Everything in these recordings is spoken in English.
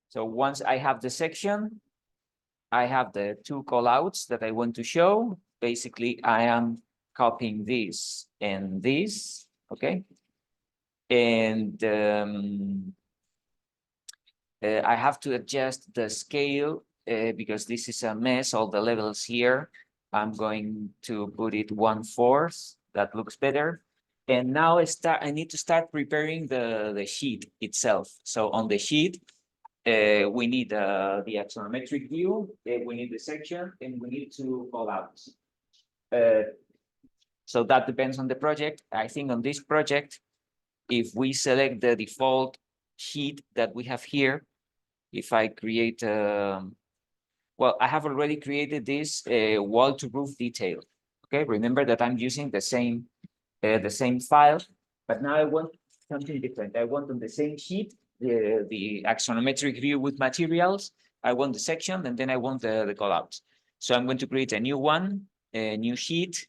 So once I have the section, I have the two callouts that I want to show. Basically, I am copying this and this, okay? And I have to adjust the scale because this is a mess, all the levels here. I'm going to put it 1/4. That looks better. And now I need to start preparing the sheet itself. So on the sheet, we need the axonometric view, we need the section, and we need two callouts. So that depends on the project. I think on this project, if we select the default sheet that we have here, if I create, well, I have already created this wall to roof detail. Okay, remember that I'm using the same file, but now I want something different. I want on the same sheet the axonometric view with materials. I want the section, and then I want the callouts. So I'm going to create a new one, a new sheet.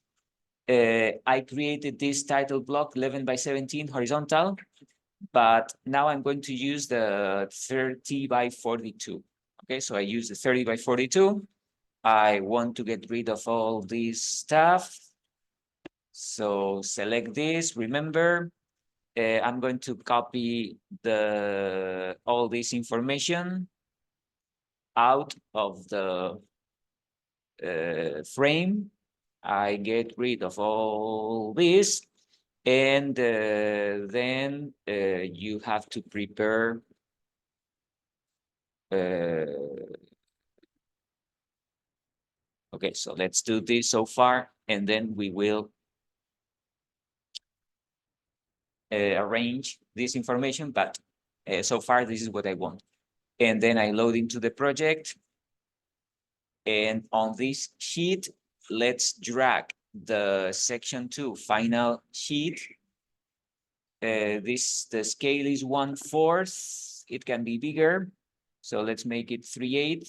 I created this title block 11 by 17 horizontal, but now I'm going to use the 30 by 42. Okay, so I use the 30 by 42. I want to get rid of all this stuff. So select this, remember, I'm going to copy all this information out of the frame. I get rid of all this, and then you have to prepare okay, so let's do this so far, and then we will arrange this information, but so far this is what I want. And then I load into the project, and on this sheet, let's drag the section 2 final sheet. The scale is 1/4. It can be bigger, so let's make it 3/8.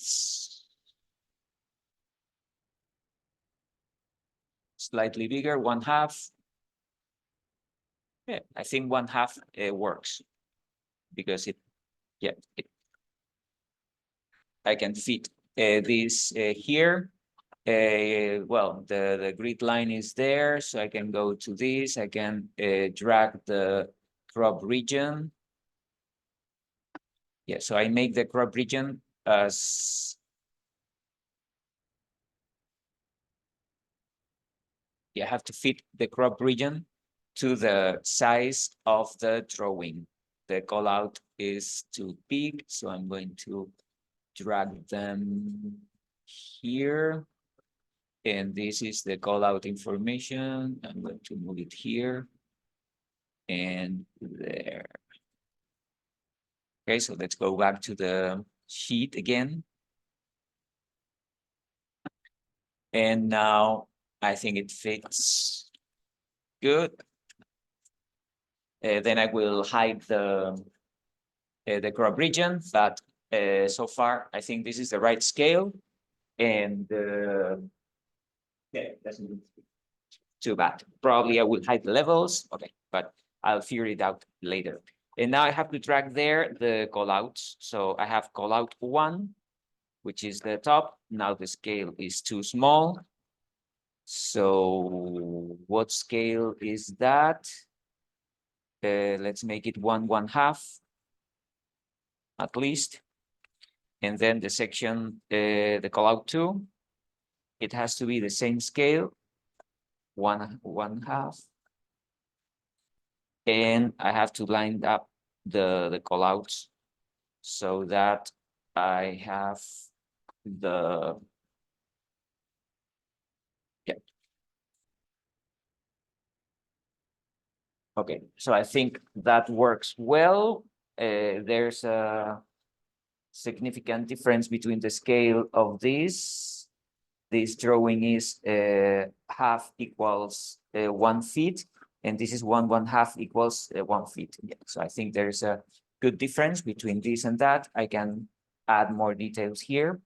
Slightly bigger, 1/2. Yeah, I think 1/2 works because I can fit this here. Well, the grid line is there, so I can go to this. I can drag the crop region. Yeah, so I make the crop region as you have to fit the crop region to the size of the drawing. The callout is too big, so I'm going to drag them here. And this is the callout information. I'm going to move it here and there. Okay, so let's go back to the sheet again. And now I think it fits good. Then I will hide the crop region, but so far I think this is the right scale, and yeah, that's not too bad. Probably I will hide the levels, okay, but I'll figure it out later. And now I have to drag there the callouts. So I have callout 1, which is the top. Now the scale is too small. So what scale is that? Let's make it 1/1/2 at least. And then the section, the callout 2, it has to be the same scale, 1/1/2. And I have to line up the callouts so that I have the okay, so I think that works well. There's a significant difference between the scale of this. This drawing is 1/2 equals 1 feet, and this is 1/1/2 equals 1 feet. Yeah, so I think there's a good difference between this and that. I can add more details here.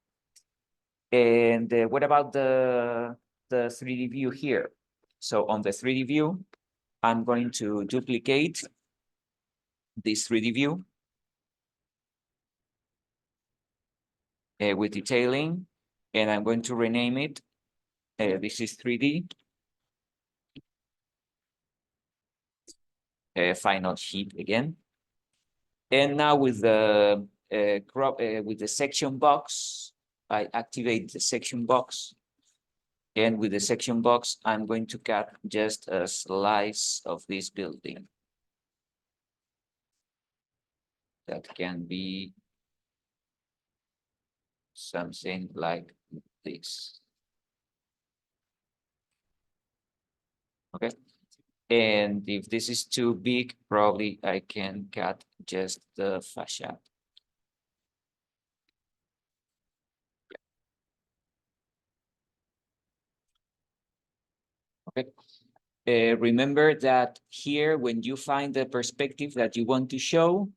And what about the 3D view here? So on the 3D view, I'm going to duplicate this 3D view. with detailing, and I'm going to rename it. This is 3D. Final sheet again. And now with the with the section box, I activate the section box. And with the section box, I'm going to cut just a slice of this building. That can be something like this. Okay. And if this is too big, probably I can cut just the facade. Okay. Remember that here, when you find the perspective that you want to show,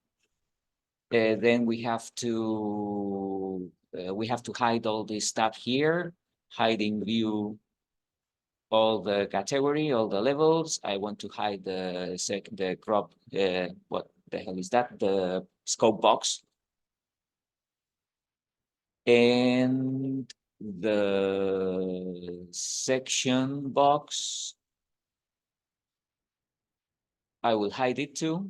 then we have to hide all this stuff here, hide in view all the category, all the levels. I want to hide the crop. What the hell is that? The scope box. And the section box, I will hide it too.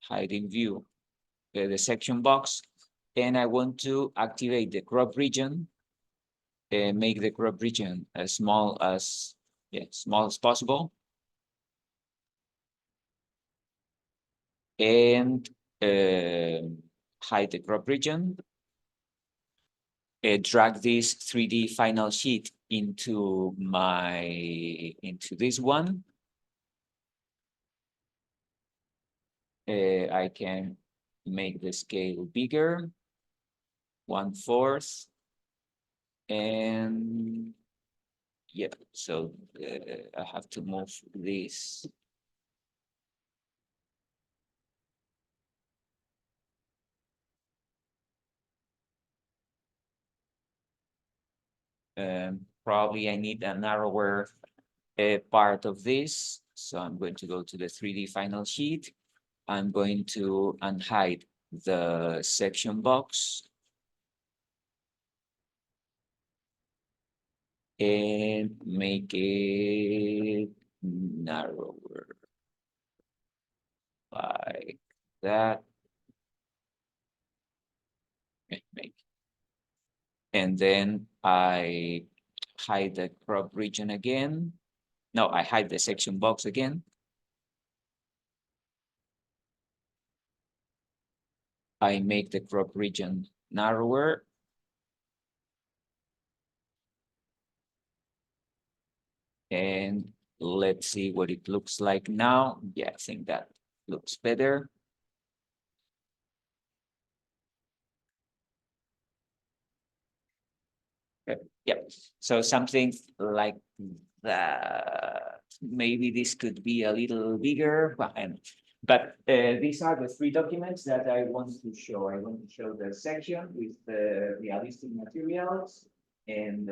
Hide in view the section box. And I want to activate the crop region and make the crop region as small as possible. And hide the crop region. Drag this 3D final sheet into this one. I can make the scale bigger, 1/4, and yeah. So I have to move this. Probably I need a narrower part of this. So I'm going to go to the 3D final sheet. I'm going to unhide the section box. And make it narrower like that. And then I hide the crop region again. No, I hide the section box again. I make the crop region narrower. And let's see what it looks like now. Yeah, I think that looks better. Yeah, so something like that. Maybe this could be a little bigger, but these are the three documents that I want to show. I want to show the section with the realistic materials and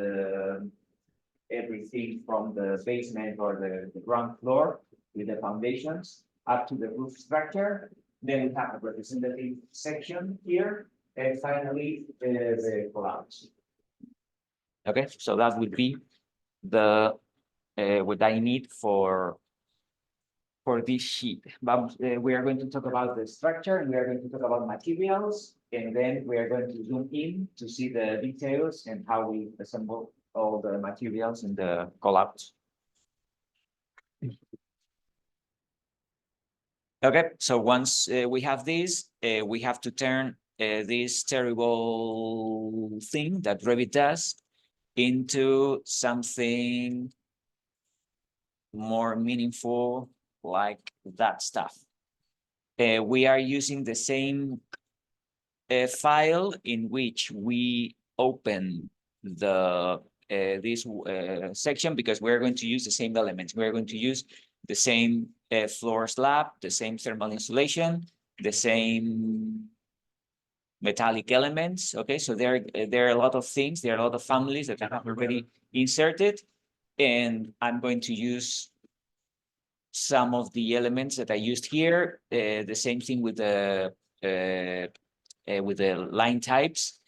everything from the basement or the ground floor with the foundations up to the roof structure. Then we have a representative section here, and finally the callouts. Okay, so that would be the what I need for this sheet. But we are going to talk about the structure, and we are going to talk about materials, and then we are going to zoom in to see the details and how we assemble all the materials in the callouts. Okay, so once we have this, we have to turn this terrible thing that Revit does into something more meaningful, like that stuff. We are using the same file in which we open the this section, because we're going to use the same elements. We're going to use the same floor slab, the same thermal insulation, the same metallic elements. Okay, so there are a lot of things, there are a lot of families that I have already inserted, and I'm going to use some of the elements that I used here. The same thing with the with the line types.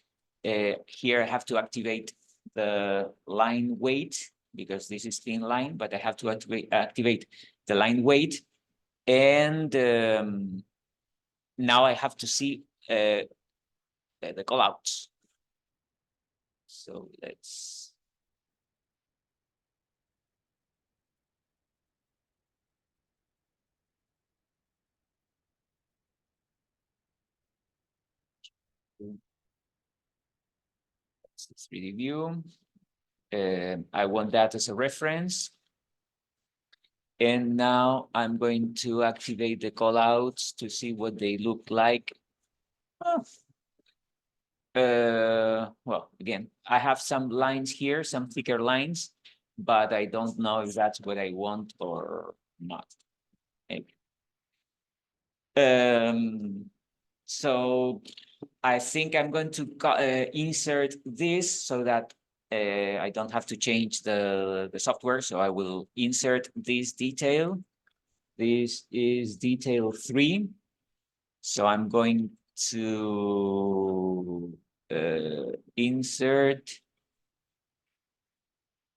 Here I have to activate the line weight because this is thin line, but I have to activate the line weight. And now I have to see the callouts. So let's. Let's review. I want that as a reference. And now I'm going to activate the callouts to see what they look like. Oh. Well, again, I have some lines here, some thicker lines, but I don't know if that's what I want or not. Maybe. So I think I'm going to insert this so that I don't have to change the software. So I will insert this detail. This is detail 3. So I'm going to insert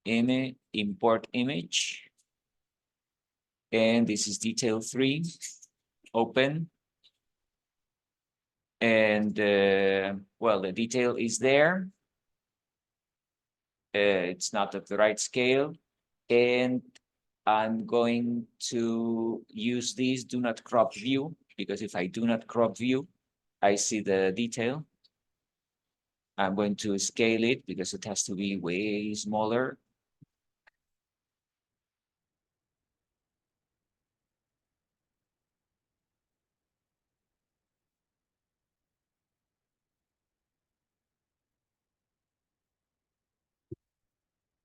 image, import image. And this is detail 3, open. And well, the detail is there. It's not at the right scale. And I'm going to use this do not crop view, because if I do not crop view, I see the detail. I'm going to scale it because it has to be way smaller.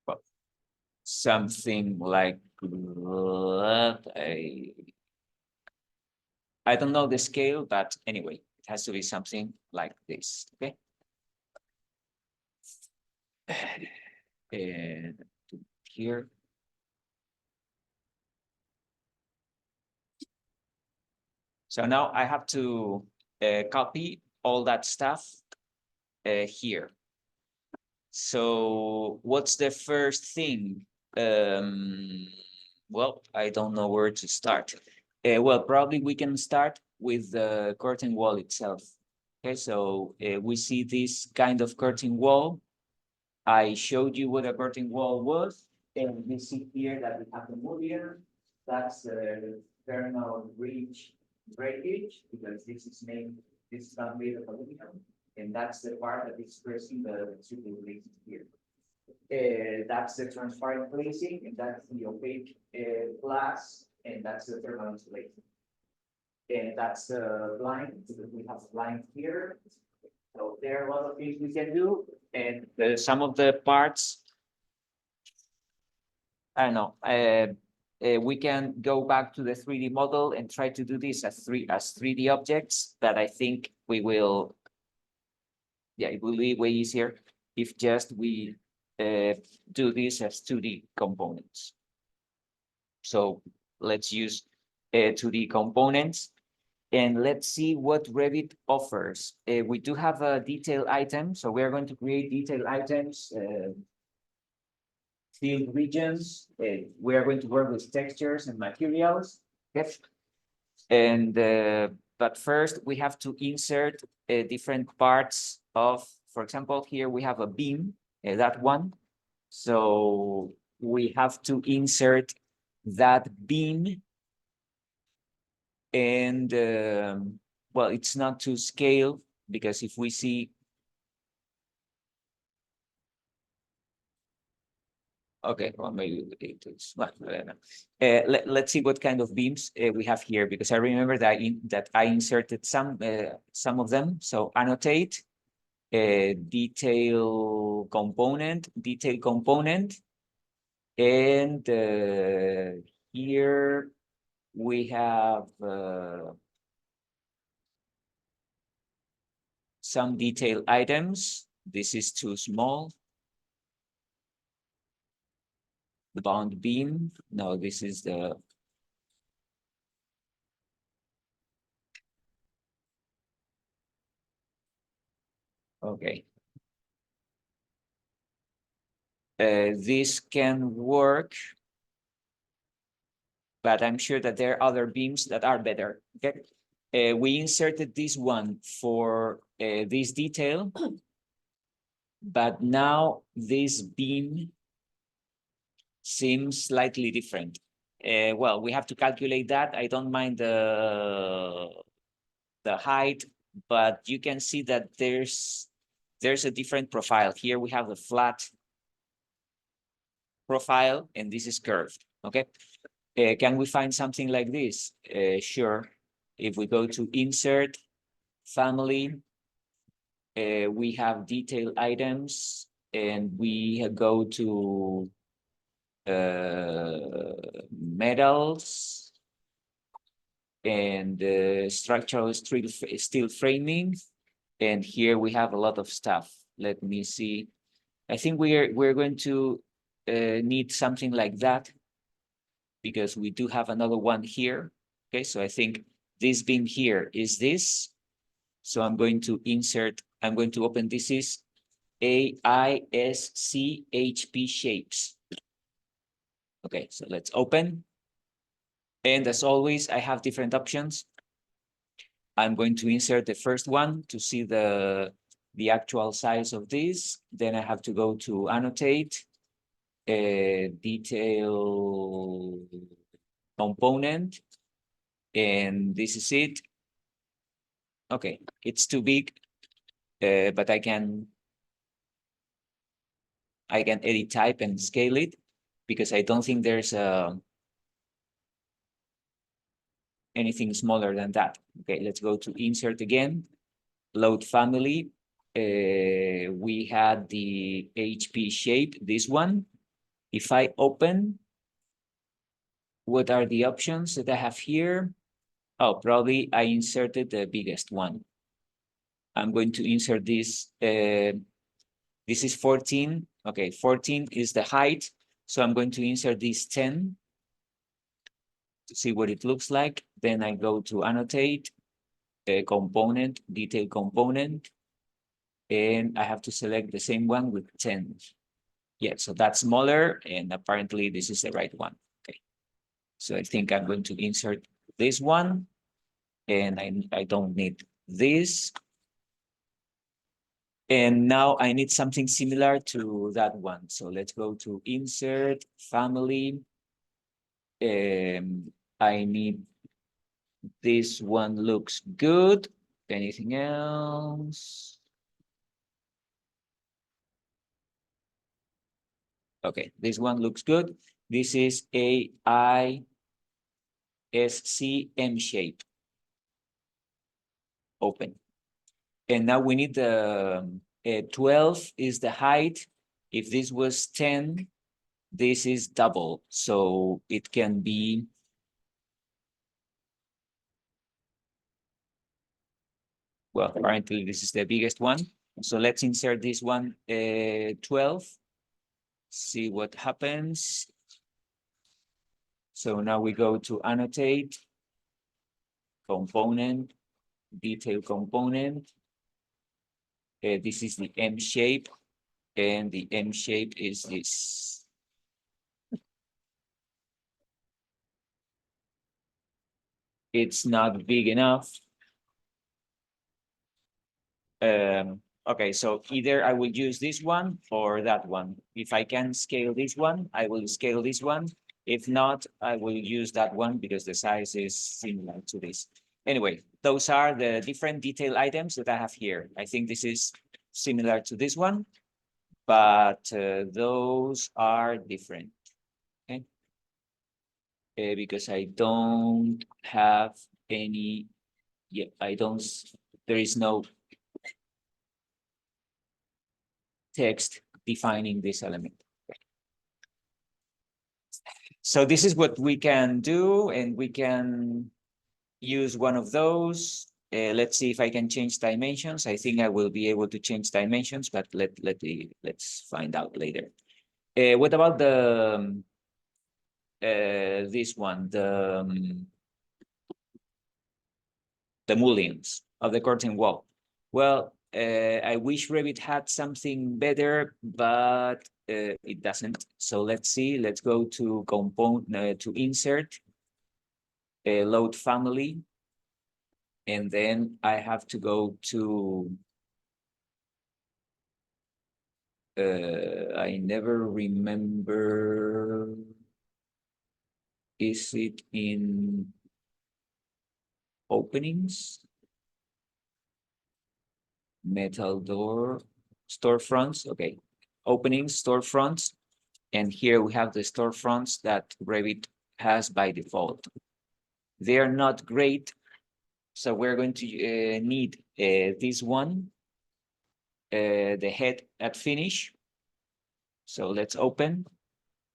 Well, something like that. I don't know the scale, but anyway, it has to be something like this, okay? And here. So now I have to copy all that stuff here. So what's the first thing? Well, I don't know where to start. Well, probably we can start with the curtain wall itself. Okay, so we see this kind of curtain wall. I showed you what a curtain wall was, and you see here that we have the mullion. That's the thermal breakage, because this is not made of aluminum, and that's the part that is pressing the super glazing here. That's the transparent glazing, and that's the opaque glass, and that's the thermal insulation. And that's the blind, because we have a blind here. So there are a lot of things we can do, and some of the parts, I don't know, we can go back to the 3D model and try to do this as 3D objects, but I think we will, yeah, it will be way easier if just we do this as 2D components. So let's use 2D components. And let's see what Revit offers. We do have a detail item, so we are going to create detail items, field regions. We are going to work with textures and materials. Yes. And but first we have to insert different parts of, for example, here we have a beam, that one. So we have to insert that beam. And well, it's not to scale, because if we see, okay, well, maybe it is, well, let's see what kind of beams we have here, because I remember that I inserted some of them. So annotate detail component, and here we have some detail items. This is too small. The bound beam. No, this is the. Okay. This can work, but I'm sure that there are other beams that are better. Okay. We inserted this one for this detail, but now this beam seems slightly different. Well, we have to calculate that. I don't mind the height, but you can see that there's a different profile. Here we have a flat profile, and this is curved. Okay. Can we find something like this? Sure. If we go to insert, family, we have detail items, and we go to metals and structural steel framing. And here we have a lot of stuff. Let me see. I think we're going to need something like that, because we do have another one here. Okay, so I think this beam here is this. So I'm going to insert, I'm going to open, this is AISCHP shapes. Okay, so let's open. And as always, I have different options. I'm going to insert the first one to see the actual size of this. Then I have to go to annotate, detail component, and this is it. Okay, it's too big, but I can edit type and scale it, because I don't think there's anything smaller than that. Okay, let's go to insert again, load family. We had the HP shape, this one. If I open, what are the options that I have here? Oh, probably I inserted the biggest one. I'm going to insert this. This is 14. Okay, 14 is the height. So I'm going to insert this 10 to see what it looks like. Then I go to annotate, component, detail component, and I have to select the same one with 10. Yeah, so that's smaller, and apparently this is the right one. Okay, so I think I'm going to insert this one, and I don't need this. And now I need something similar to that one. So let's go to insert, family. I need, this one looks good. Anything else? Okay, this one looks good. This is AISC M shape. Open. And now we need the 12 is the height. If this was 10, this is double. So it can be, well, apparently this is the biggest one. So let's insert this one, 12. See what happens. So now we go to annotate, component, detail component. This is the M shape, and the M shape is this. It's not big enough. Okay, so either I will use this one or that one. If I can scale this one, I will scale this one. If not, I will use that one because the size is similar to this. Anyway, those are the different detail items that I have here. I think this is similar to this one, but those are different. Okay, because I don't have any. Yeah, I don't. There is no text defining this element. So this is what we can do, and we can use one of those. Let's see if I can change dimensions. I think I will be able to change dimensions, but let's find out later. What about the this one, the mullions of the curtain wall? Well, I wish Revit had something better, but it doesn't. So let's see. Let's go to component to insert, load family, and then I have to go to. I never remember. Is it in openings? Metal door, storefronts. Okay, openings, storefronts. And here we have the storefronts that Revit has by default. They are not great. So we're going to need this one, the head at finish. So let's open,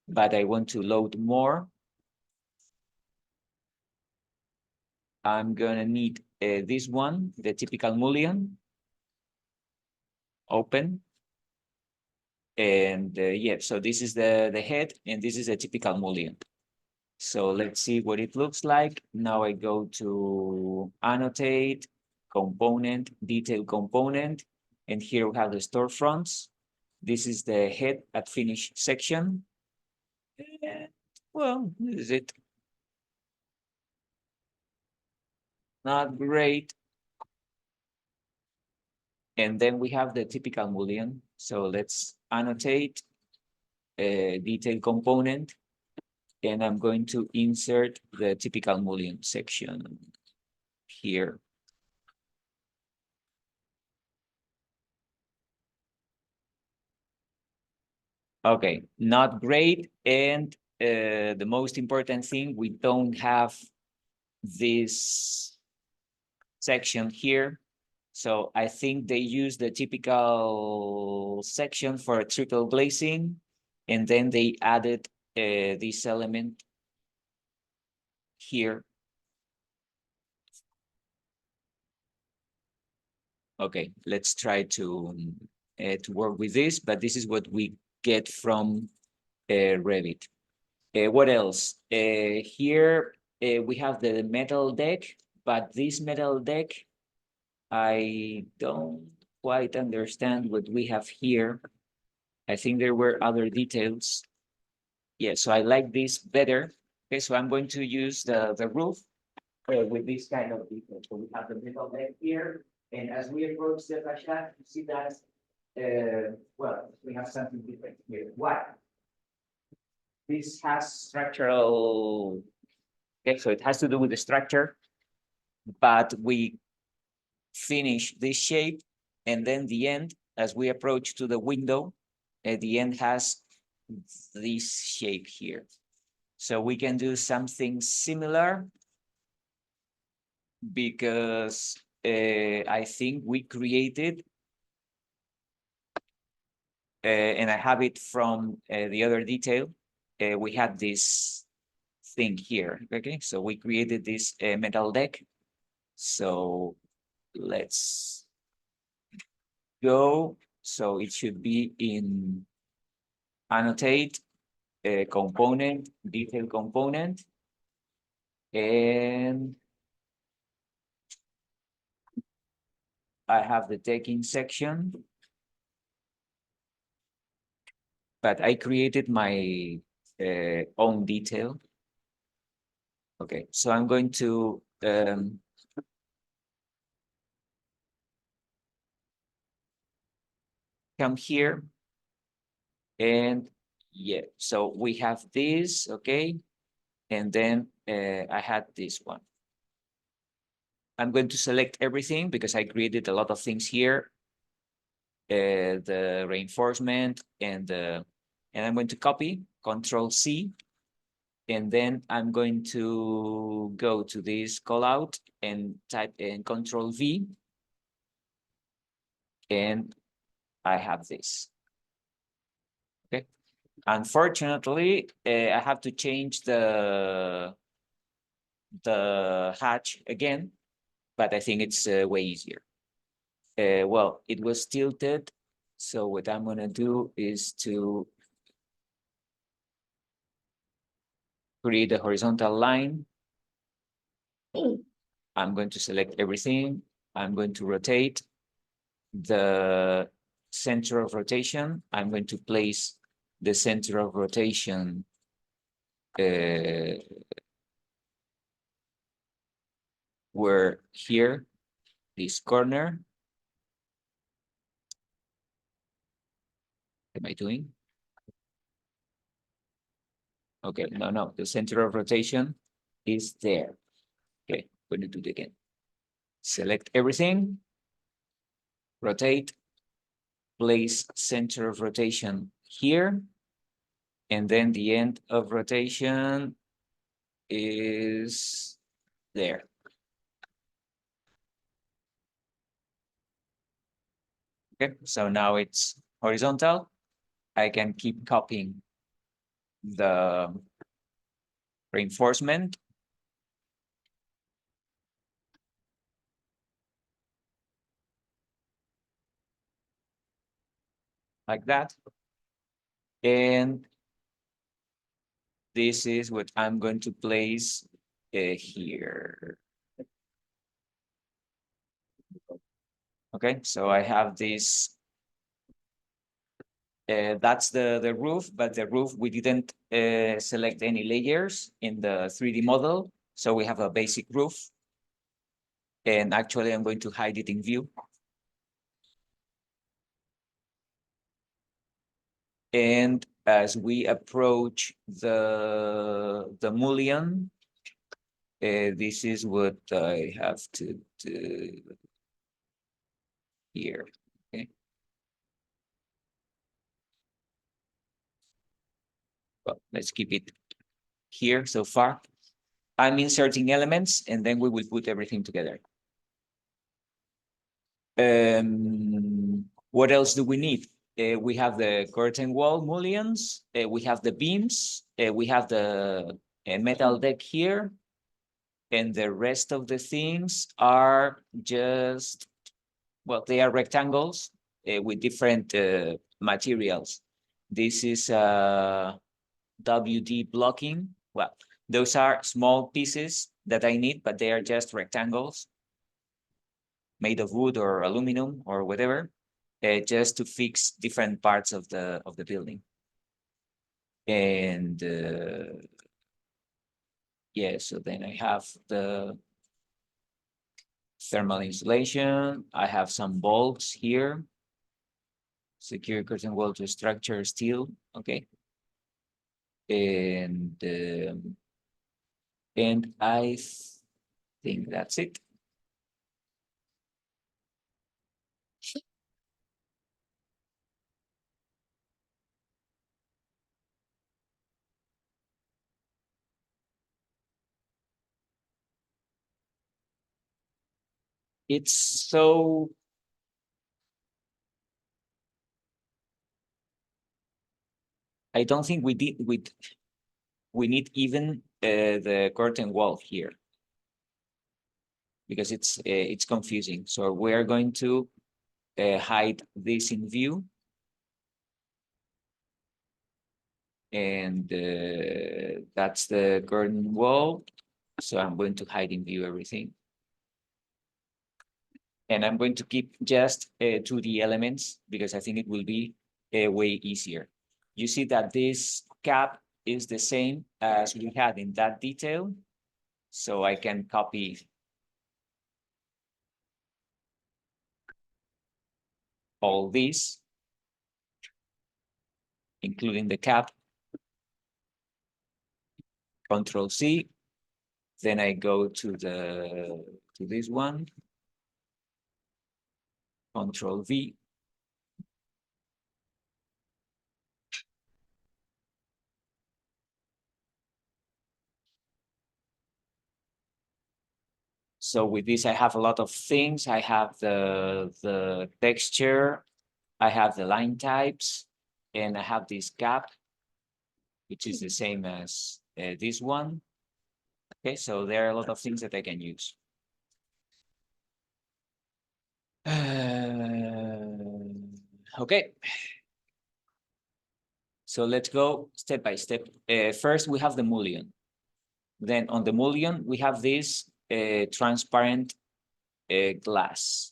but I want to load more. I'm gonna need this one, the typical mullion. Open. And yeah, so this is the head, and this is a typical mullion. So let's see what it looks like. Now I go to annotate, component, detail component, and here we have the storefronts. This is the head at finish section. And, well, this is it. Not great. And then we have the typical mullion. So let's annotate a detail component, and I'm going to insert the typical mullion section here. Okay, not great. And the most important thing, we don't have this section here. So I think they use the typical section for triple glazing, and then they added this element here. Okay, let's try to work with this, but this is what we get from Revit. What else? Here we have the metal deck, but this metal deck, I don't quite understand what we have here. I think there were other details. Yeah, so I like this better. Okay, so I'm going to use the roof with this kind of detail. So we have the metal deck here, and as we approach the facade, you see that, well, we have something different here. Why? This has structural, okay, so it has to do with the structure, but we finish this shape, and then the end, as we approach to the window, the end has this shape here. So we can do something similar, because I think we created, and I have it from the other detail, we had this thing here, okay? So we created this metal deck. So let's go. So it should be in annotate, component, detail component, and I have the decking section, but I created my own detail. Okay, so I'm going to come here, and yeah, so we have this, okay, and then I had this one. I'm going to select everything because I created a lot of things here, the reinforcement and I'm going to copy, Control C, and then I'm going to go to this callout and type in Control V, and I have this. Okay. Unfortunately, I have to change the hatch again, but I think it's way easier. Well, it was tilted, so what I'm gonna do is to create a horizontal line. I'm going to select everything. I'm going to rotate. the center of rotation. I'm going to place the center of rotation where here, this corner. What am I doing? Okay, no, the center of rotation is there. Okay, I'm going to do it again. Select everything, rotate, place center of rotation here, and then the end of rotation is there. Okay, so now it's horizontal. I can keep copying the reinforcement. Like that. And this is what I'm going to place here. Okay, so I have this. That's the roof, but the roof, we didn't select any layers in the 3D model. So we have a basic roof. And actually, I'm going to hide it in view. And as we approach the mullion, this is what I have to do here. Okay. Well, let's keep it here so far. I'm inserting elements, and then we will put everything together. What else do we need? We have the curtain wall mullions, we have the beams, we have the metal deck here, and the rest of the things are just, well, they are rectangles with different materials. This is WD blocking. Well, those are small pieces that I need, but they are just rectangles made of wood or aluminum or whatever, just to fix different parts of the building. And yeah, so then I have the thermal insulation. I have some bolts here. Secure curtain wall to structure steel. Okay. And I think that's it. It's so, I don't think we need even the curtain wall here, because it's confusing. So we're going to hide this in view. And that's the curtain wall. So I'm going to hide in view everything. And I'm going to keep just 2D elements, because I think it will be way easier. You see that this cap is the same as we had in that detail. So I can copy all these, including the cap. Control C. Then I go to this one. Control V. So with this, I have a lot of things. I have the texture, I have the line types, and I have this cap, which is the same as this one. Okay, so there are a lot of things that I can use. Okay. So let's go step by step. First, we have the mullion. Then on the mullion, we have this transparent glass.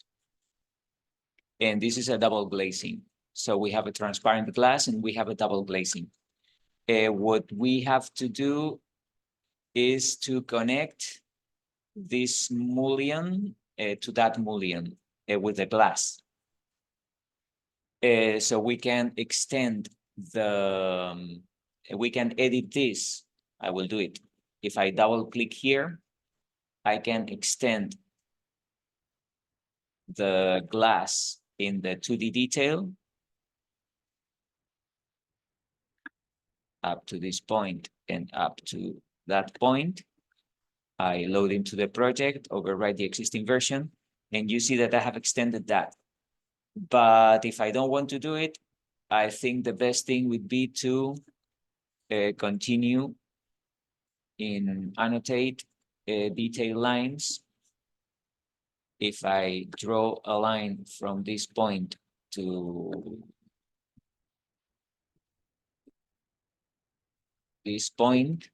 And this is a double glazing. So we have a transparent glass and we have a double glazing. What we have to do is to connect this mullion to that mullion with the glass. So we can extend the, we can edit this. I will do it. If I double click here, I can extend the glass in the 2D detail up to this point and up to that point. I load into the project, overwrite the existing version, and you see that I have extended that. But if I don't want to do it, I think the best thing would be to continue in annotate detail lines. If I draw a line from this point to this point,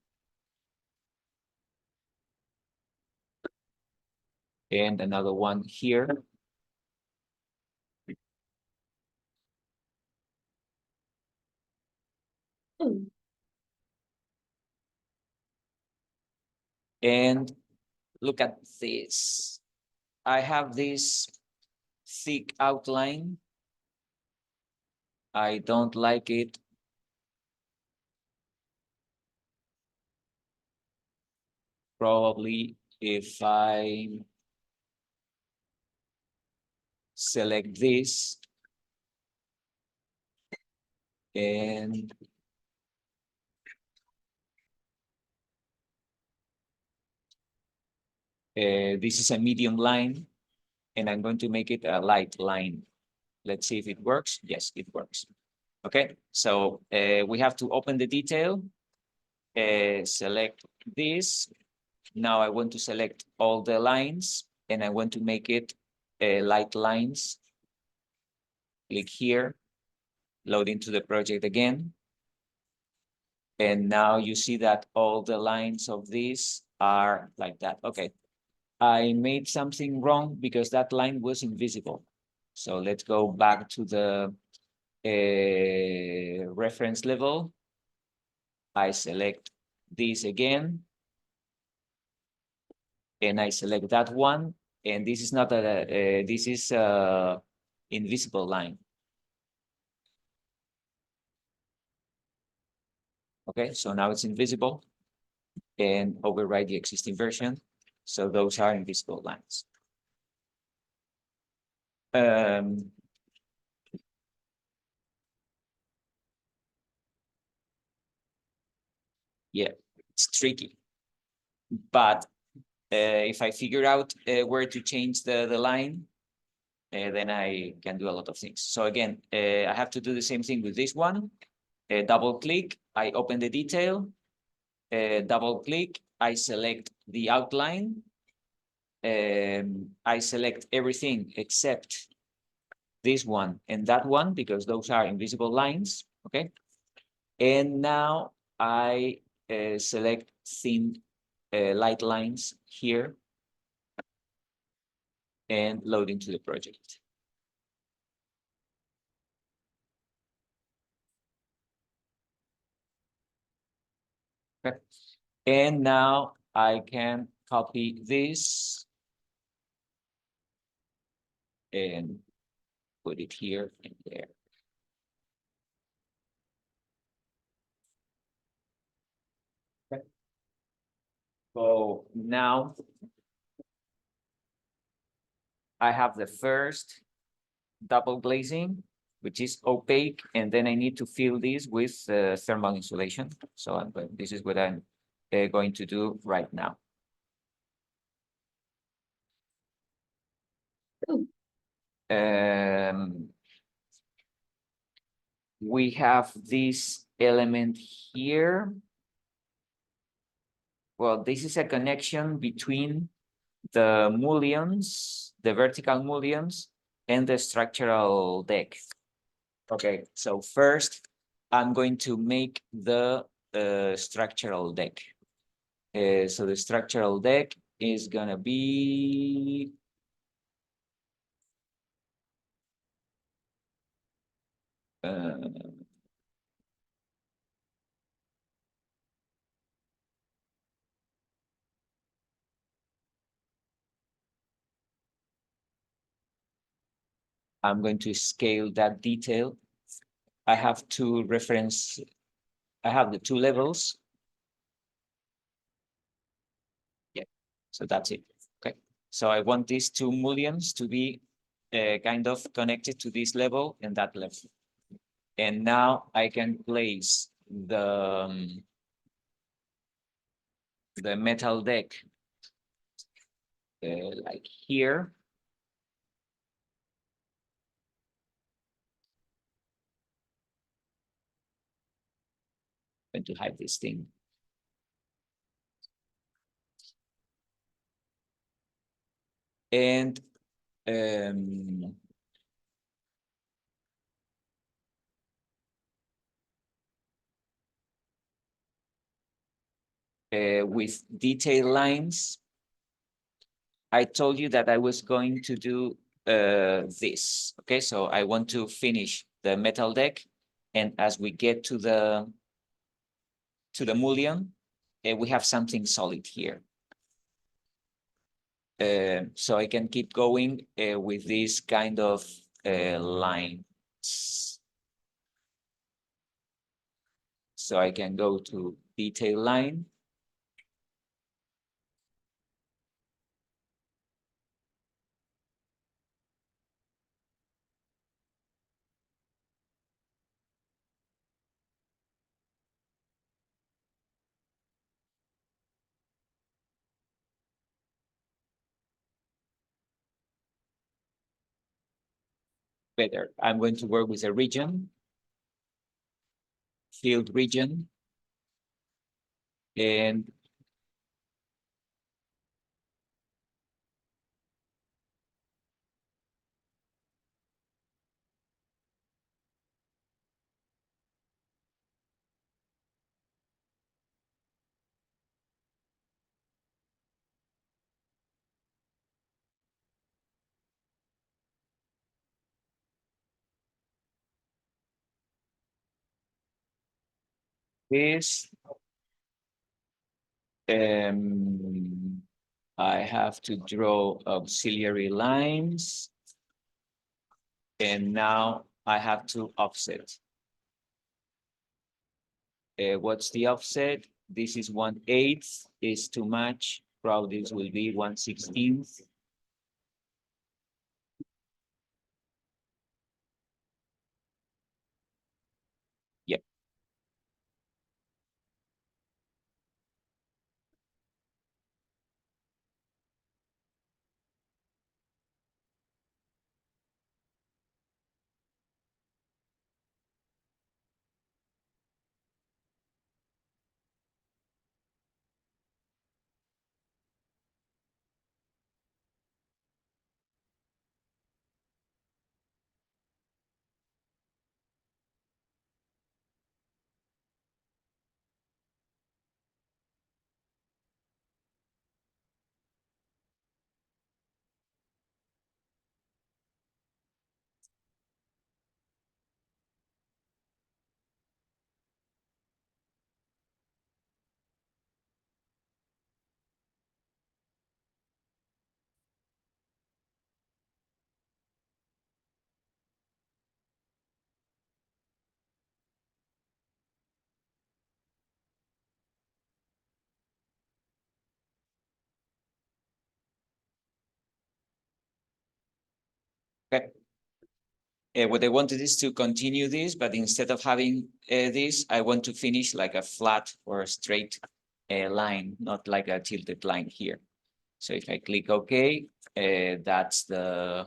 and another one here, and look at this. I have this thick outline. I don't like it. Probably if I select this and this is a medium line, and I'm going to make it a light line. Let's see if it works. Yes, it works. Okay, so we have to open the detail, select this. Now I want to select all the lines, and I want to make it light lines. Click here, load into the project again. And now you see that all the lines of this are like that. Okay, I made something wrong because that line was invisible. So let's go back to the reference level. I select this again. And I select that one. And this is not a, this is a invisible line. Okay, so now it's invisible, and overwrite the existing version. So those are invisible lines. Yeah, it's tricky. But if I figure out where to change the line, then I can do a lot of things. So again, I have to do the same thing with this one. Double click, I open the detail. Double click, I select the outline. I select everything except this one and that one because those are invisible lines. Okay. And now I select thin light lines here and load into the project. Okay. And now I can copy this and put it here and there. Okay. So now I have the first double glazing, which is opaque, and then I need to fill this with thermal insulation. So this is what I'm going to do right now. We have this element here. Well, this is a connection between the mullions, the vertical mullions, and the structural deck. Okay, so first I'm going to make the structural deck. So the structural deck is gonna be I'm going to scale that detail. I have two reference, I have the two levels. Yeah, so that's it. Okay, so I want these two mullions to be kind of connected to this level and that level. And now I can place the metal deck like here. I'm going to hide this thing. And with detail lines, I told you that I was going to do this. Okay, so I want to finish the metal deck, and as we get to the mullion, we have something solid here. So I can keep going with this kind of lines. So I can go to detail line. Better. I'm going to work with a region, field region, and this. I have to draw auxiliary lines, and now I have to offset. What's the offset? This is 1/8 is too much. Probably this will be 1/16. Yep. Okay. What I wanted is to continue this, but instead of having this, I want to finish like a flat or a straight line, not like a tilted line here. So if I click OK, that's the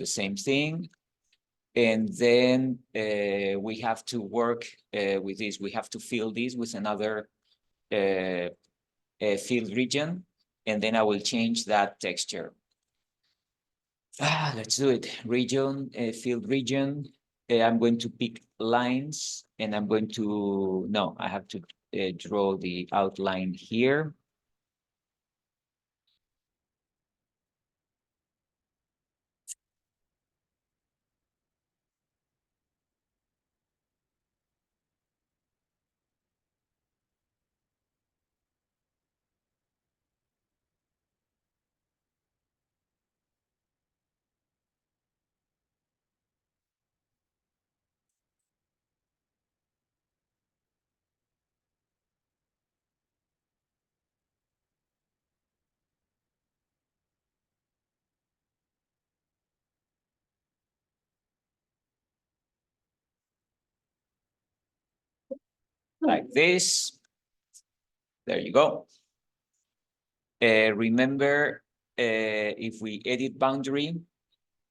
same thing. And then we have to work with this. We have to fill this with another field region, and then I will change that texture. Let's do it. Region, field region. I'm going to pick lines, and I'm going to, no, I have to draw the outline here. like this. There you go. Remember, if we edit boundary,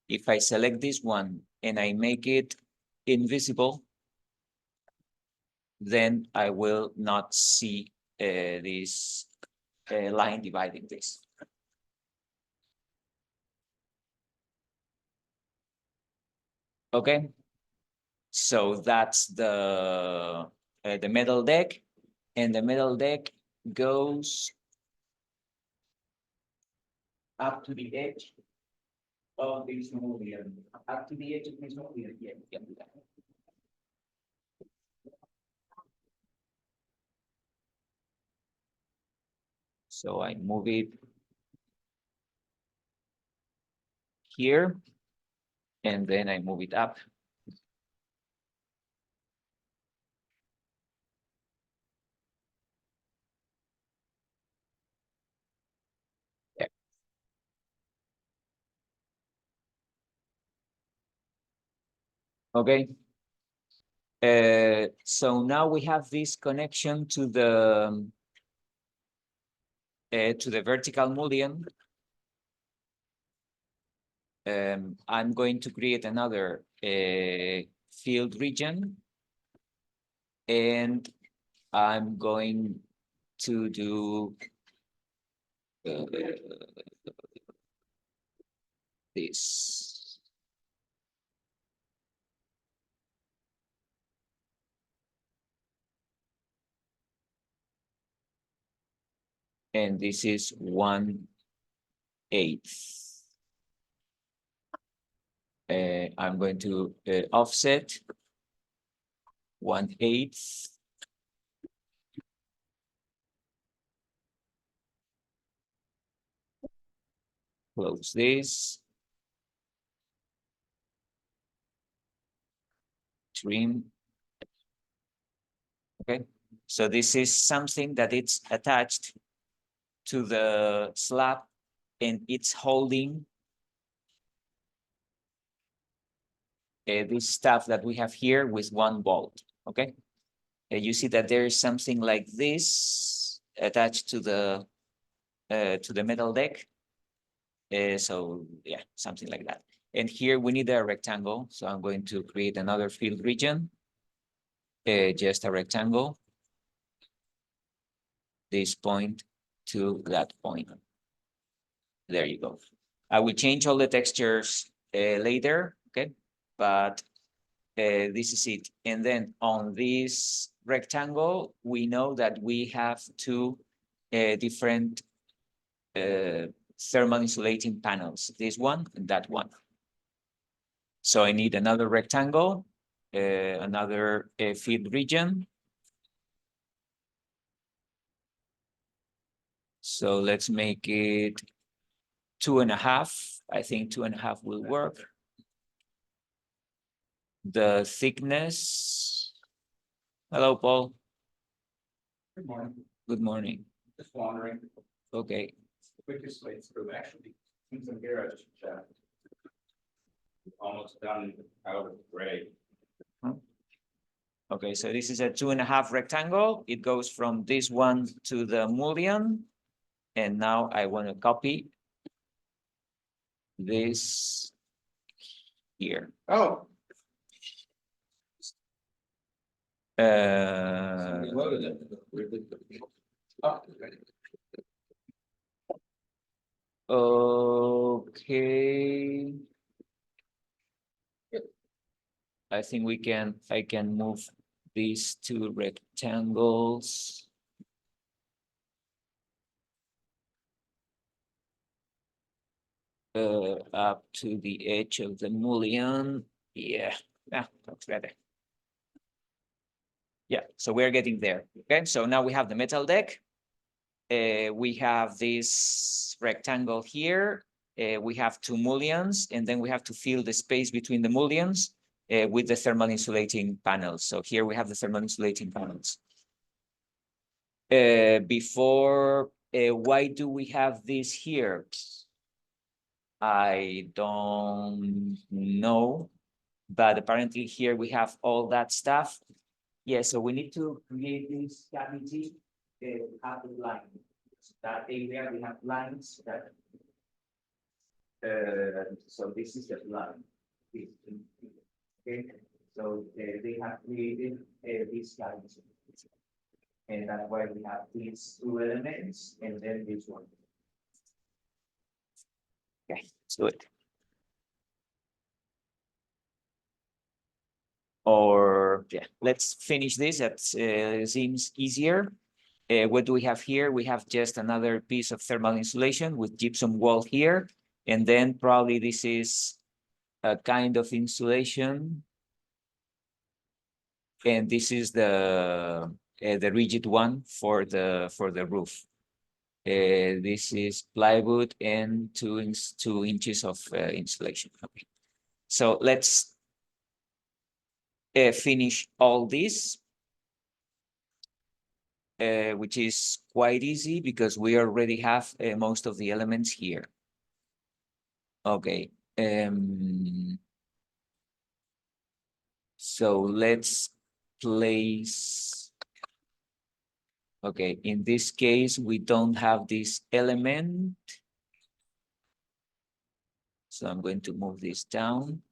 if I select this one and I make it invisible, then I will not see this line dividing this. Okay, so that's the metal deck, and the metal deck goes up to the edge of this mullion, up to the edge of this mullion. Yeah, we can do that. So I move it here, and then I move it up. Yeah. Okay. So now we have this connection to the vertical mullion. I'm going to create another field region, and I'm going to do this. And this is 1/8. I'm going to offset 1/8. Close this. Trim. Okay, so this is something that it's attached to the slab, and it's holding this stuff that we have here with 1 bolt. Okay, you see that there is something like this attached to the metal deck. So yeah, something like that. And here we need a rectangle, so I'm going to create another field region. Just a rectangle. This point to that point. There you go. I will change all the textures later, okay? But this is it. And then on this rectangle, we know that we have 2 different thermal insulating panels, this one and that one. So I need another rectangle, another field region. So let's make it 2.5. I think 2.5 will work. The thickness. Hello, Paul. Good morning. Good morning. Just wondering, Okay. quickest way through, actually, since I'm here, I just checked. Almost done out of gray. Okay, so this is a 2.5 rectangle. It goes from this one to the mullion. And now I want to copy this here. Oh. Okay. I think I can move these 2 rectangles. Up to the edge of the mullion. Yeah, that's better. Yeah, so we're getting there. Okay, so now we have the metal deck. We have this rectangle here. We have 2 mullions, and then we have to fill the space between the mullions with the thermal insulating panels. So here we have the thermal insulating panels. Before, why do we have this here? I don't know, but apparently here we have all that stuff Yeah, so we need to create this cavity and have the line. So that area we have lines that. So this is the line. Okay, so they have created this cavity. And that's why we have these two elements and then this one. Okay, let's do it. Or yeah, let's finish this. That seems easier. What do we have here? We have just another piece of thermal insulation with gypsum wall here. And then probably this is a kind of insulation. And this is the rigid one for the roof. This is plywood and 2 inches of insulation. Okay. So let's finish all this, which is quite easy because we already have most of the elements here. Okay. So let's place. Okay, in this case, we don't have this element. So I'm going to move this down.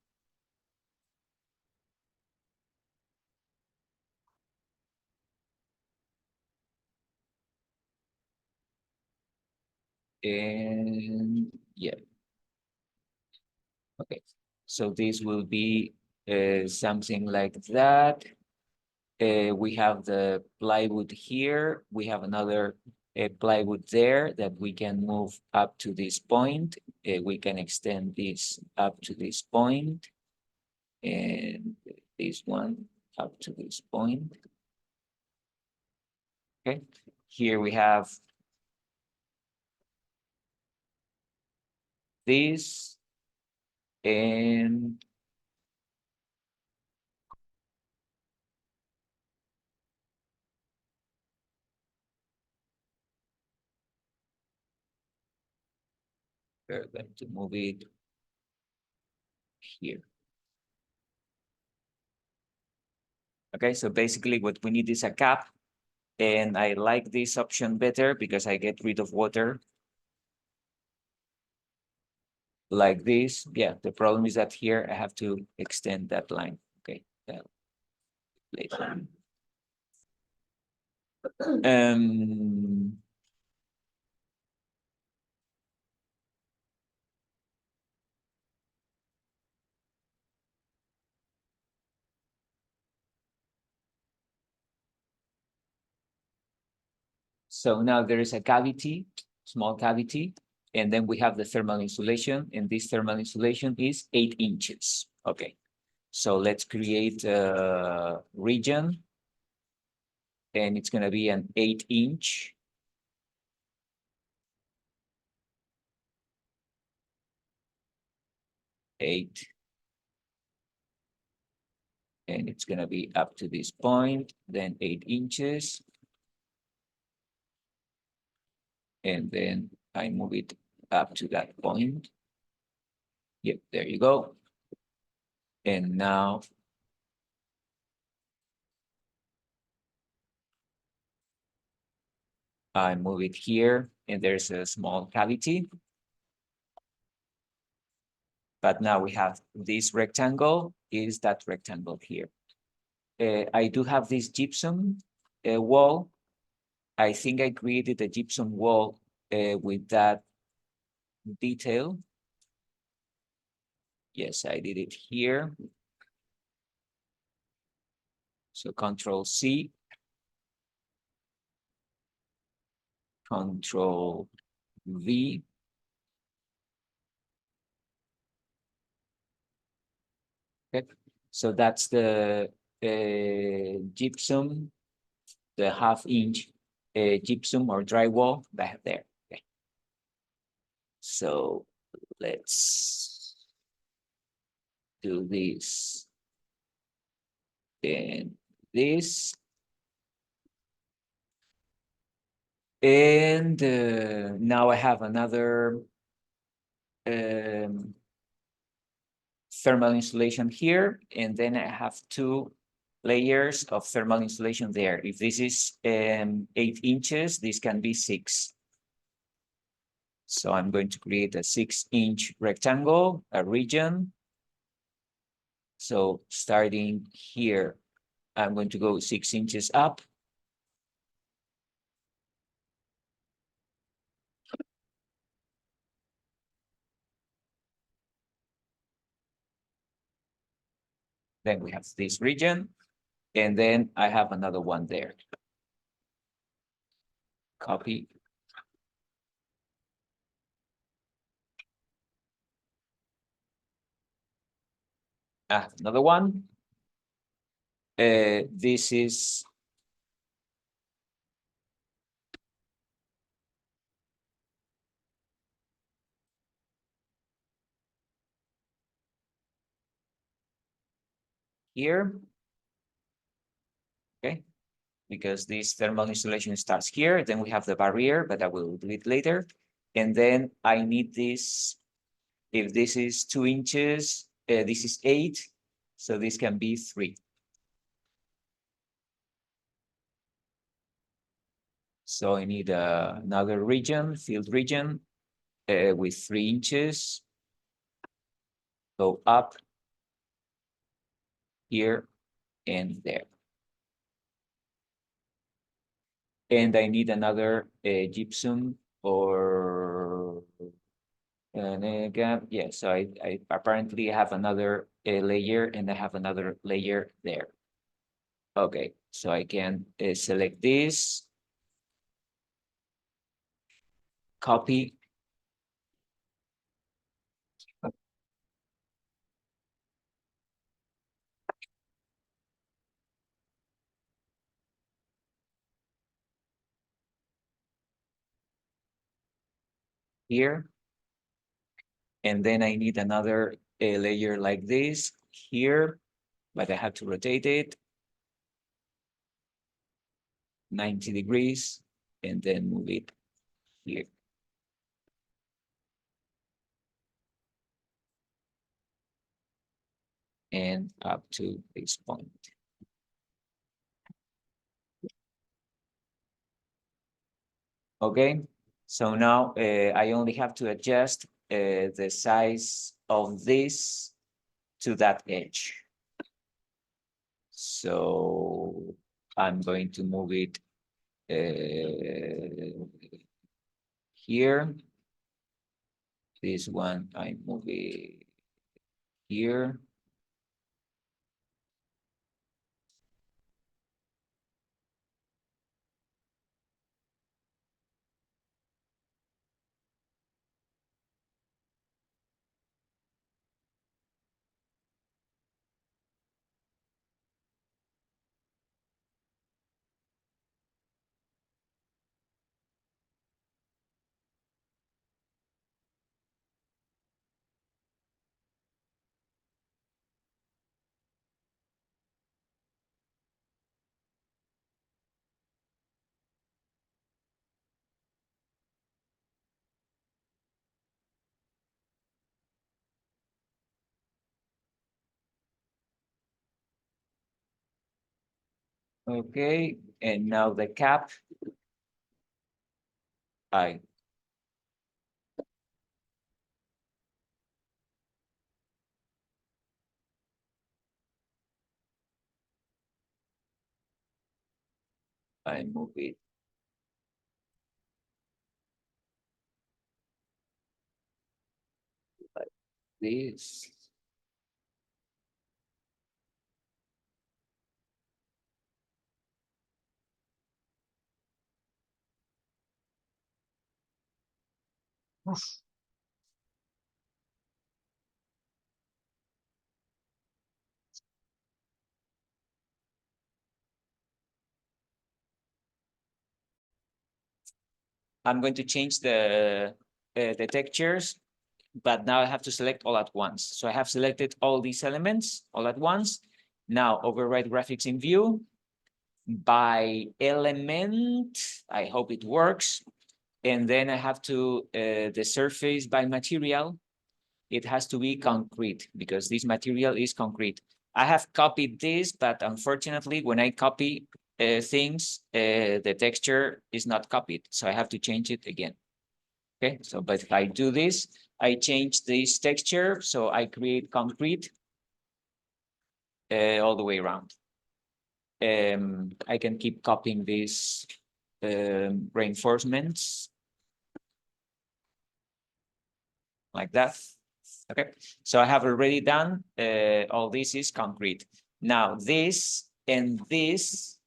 And yeah. Okay, so this will be something like that. We have the plywood here. We have another plywood there that we can move up to this point. We can extend this up to this point, and this one up to this point. Okay, here we have this, and we're going to move it here. Okay, so basically what we need is a cap, and I like this option better because I get rid of water like this. Yeah, the problem is that here I have to extend that line. Okay, so now there is a cavity, small cavity, and then we have the thermal insulation, and this thermal insulation is 8 inches. Okay, so let's create a region, and it's going to be an 8-inch. Eight. And it's going to be up to this point, then 8 inches. And then I move it up to that point. Yep, there you go. And now I move it here, and there's a small cavity. But now we have this rectangle, is that rectangle here. I do have this gypsum wall. I think I created a gypsum wall with that detail. Yes, I did it here. So Control C. Control V. Okay, so that's the gypsum, the 1/2-inch gypsum or drywall back there. Okay. So let's do this and this. And now I have another thermal insulation here, and then I have 2 layers of thermal insulation there. If this is 8 inches, this can be 6. So I'm going to create a 6-inch rectangle, a region. So starting here, I'm going to go 6 inches up. Then we have this region, and then I have another one there. Copy. Another one. This is here. Okay, because this thermal insulation starts here, then we have the barrier, but I will do it later. And then I need this, if this is 2 inches, this is 8, so this can be 3. So I need another region, field region, with 3 inches. Go up here and there. And I need another gypsum or yeah, so I apparently have another layer, and I have another layer there. Okay, so I can select this, copy. Here. And then I need another layer like this here, but I have to rotate it 90 degrees and then move it here. And up to this point. Okay, so now I only have to adjust the size of this to that edge. So I'm going to move it here. This one I move it here. Okay, and now the cap. I move it like this. I'm going to change the textures, but now I have to select all at once. So I have selected all these elements all at once. Now override graphics in view by element. I hope it works. And then I have to, the surface by material, it has to be concrete because this material is concrete. I have copied this, but unfortunately, when I copy things, the texture is not copied. So I have to change it again. Okay, so but if I do this, I change this texture. So I create concrete all the way around. I can keep copying these reinforcements like that. Okay, so I have already done all this is concrete. Now this and this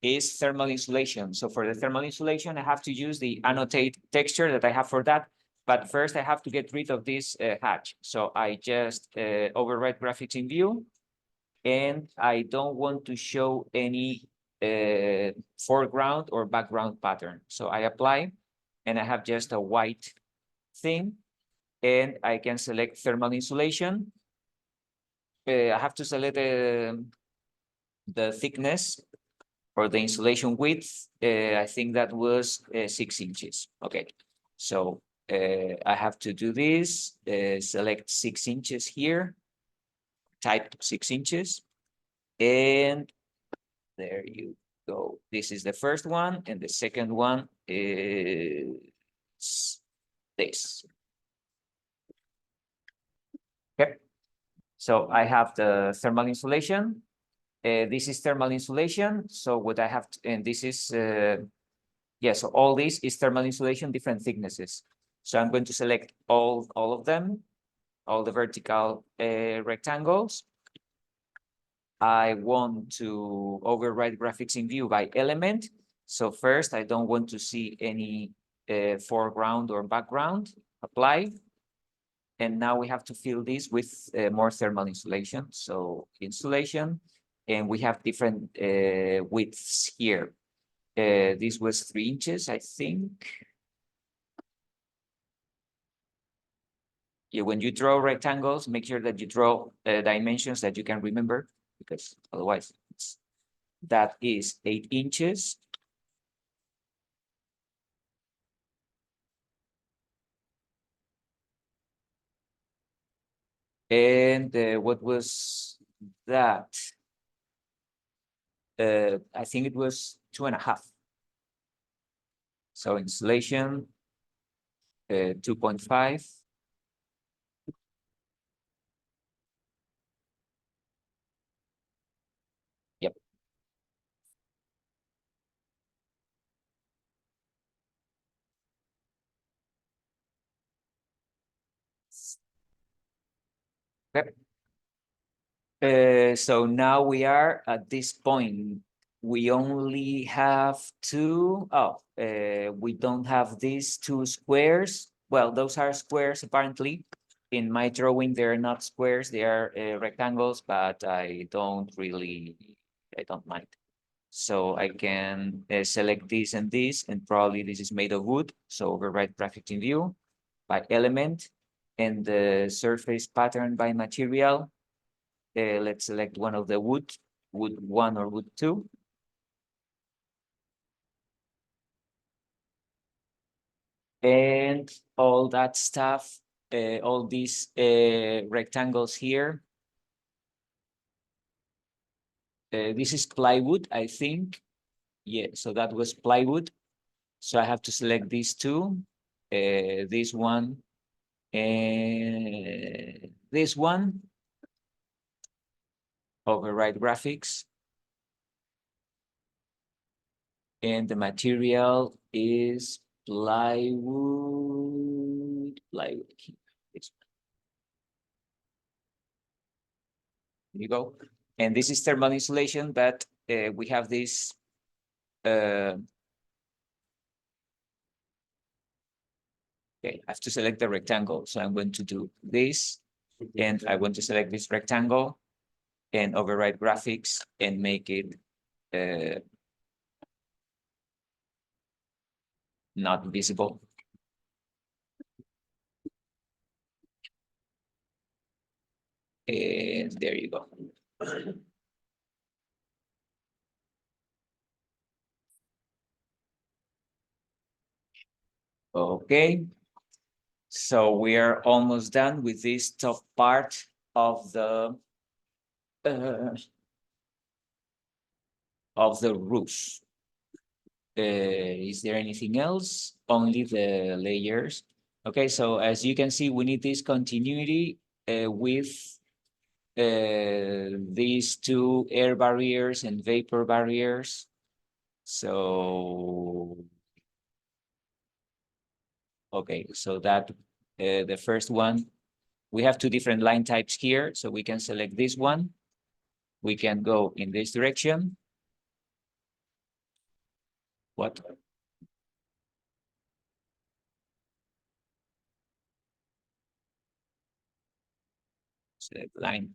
is thermal insulation. So for the thermal insulation, I have to use the annotate texture that I have for that. But first I have to get rid of this hatch. So I just override graphics in view, and I don't want to show any foreground or background pattern. So I apply, and I have just a white thing, and I can select thermal insulation. I have to select the thickness or the insulation width. I think that was 6 inches. Okay, so I have to do this, select 6 inches here, type 6 inches, and there you go. This is the first one, and the second one is this. Okay, so I have the thermal insulation. This is thermal insulation. So what I have to, and this is, so all this is thermal insulation, different thicknesses. So I'm going to select all of them, all the vertical rectangles. I want to override graphics in view by element. So first, I don't want to see any foreground or background. Apply. And now we have to fill this with more thermal insulation. So insulation, and we have different widths here. This was 3 inches, I think. Yeah, when you draw rectangles, make sure that you draw dimensions that you can remember, because otherwise that is 8 inches. And what was that? I think it was 2.5. So insulation, 2.5. Yep. Okay. So now we are at this point. We only have we don't have these 2 squares. Well, those are squares apparently. In my drawing, they're not squares, they are rectangles, but I don't mind. So I can select this and this, and probably this is made of wood. So override graphics in view by element, and the surface pattern by material. Let's select one of the wood 1 or wood 2. And all that stuff, all these rectangles here. This is plywood, I think. Yeah, so that was plywood. So I have to select these 2, this one, and this one. Override graphics. And the material is plywood. Here you go. And this is thermal insulation, but we have this okay, I have to select the rectangle. So I'm going to do this, and I want to select this rectangle and override graphics and make it not visible. And there you go. Okay. So we are almost done with this top part of the of the roof. Is there anything else? Only the layers. Okay, so as you can see, we need this continuity with these two air barriers and vapor barriers. So, okay, so that the first one, we have two different line types here, so we can select this one. We can go in this direction. What? Select line.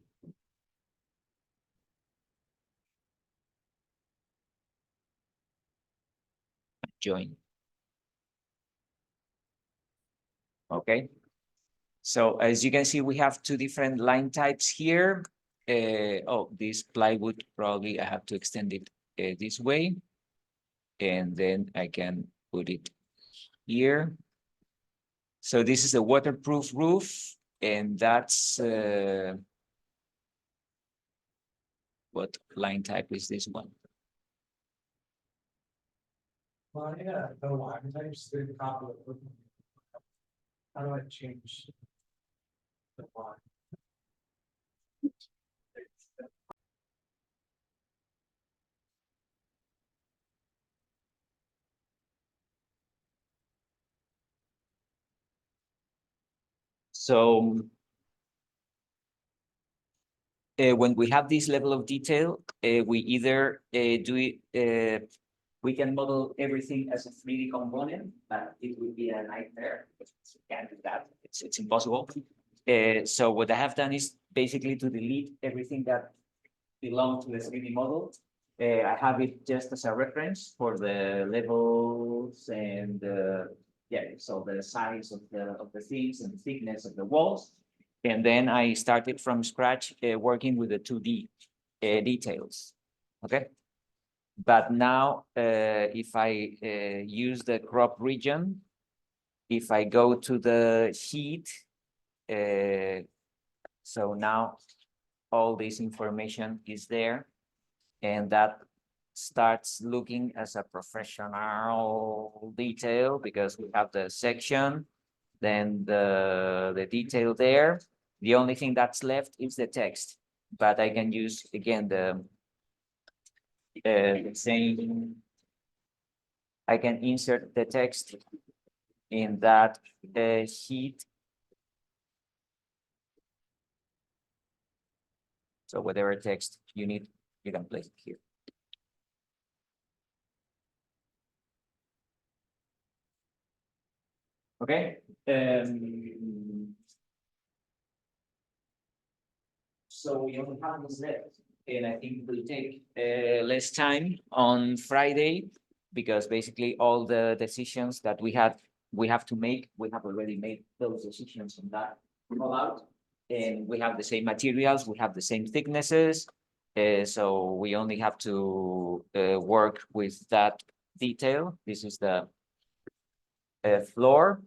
Join. Okay. So as you can see, we have two different line types here. Oh, this plywood, probably I have to extend it this way. And then I can put it here. So this is a waterproof roof, and that's what line type is this one? Well, yeah, the line types, they're the top of the. How do I change? The line? So when we have this level of detail, we either do it, we can model everything as a 3D component, but it would be a nightmare because we can't do that. It's impossible. So what I have done is basically to delete everything that belongs to the 3D model. I have it just as a reference for the levels and yeah, so the size of the things and the thickness of the walls. And then I started from scratch working with the 2D details. Okay. But now, if I use the crop region, if I go to the sheet, so now all this information is there, and that starts looking as a professional detail because we have the section, then the detail there. The only thing that's left is the text, but I can use again the same. I can insert the text in that sheet. So whatever text you need, you can place it here. Okay. So we only have this left, and I think it will take less time on Friday because basically all the decisions that we have to make, we have already made those decisions on that rollout. And we have the same materials, we have the same thicknesses. So we only have to work with that detail. This is the floor,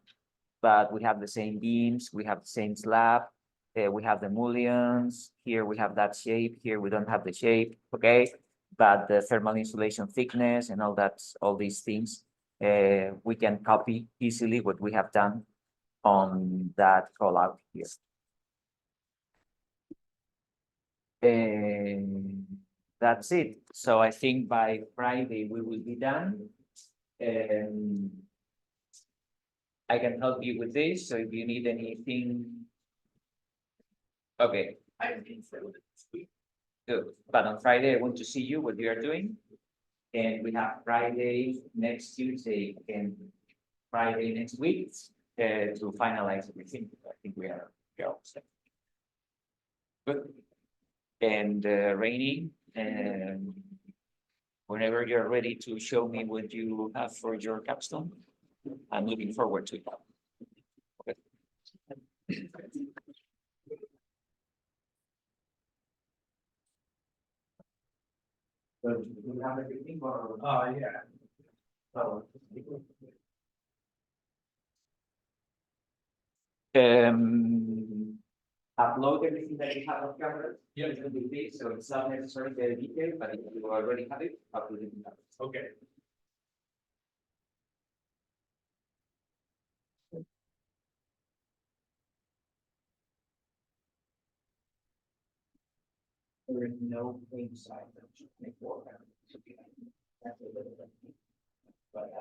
but we have the same beams, we have the same slab, we have the mullions. Here we have that shape, here we don't have the shape, okay? But the thermal insulation thickness and all that, all these things, we can copy easily what we have done on that call out here. And that's it. So I think by Friday we will be done. And I can help you with this. So if you need anything. Okay. I think so. Good. But on Friday, I want to see you, what you are doing. And we have Friday next Tuesday and Friday next week to finalize everything. I think we are all set. Good. And Rainy, and whenever you're ready to show me what you have for your capstone, I'm looking forward to it. Okay. So do you have everything or? Yeah. upload everything that you have on camera. Yeah. It will be big, so it's not necessarily very detailed, but if you already have it, upload it. Okay. There is no inside that should make work. That's a little bit. But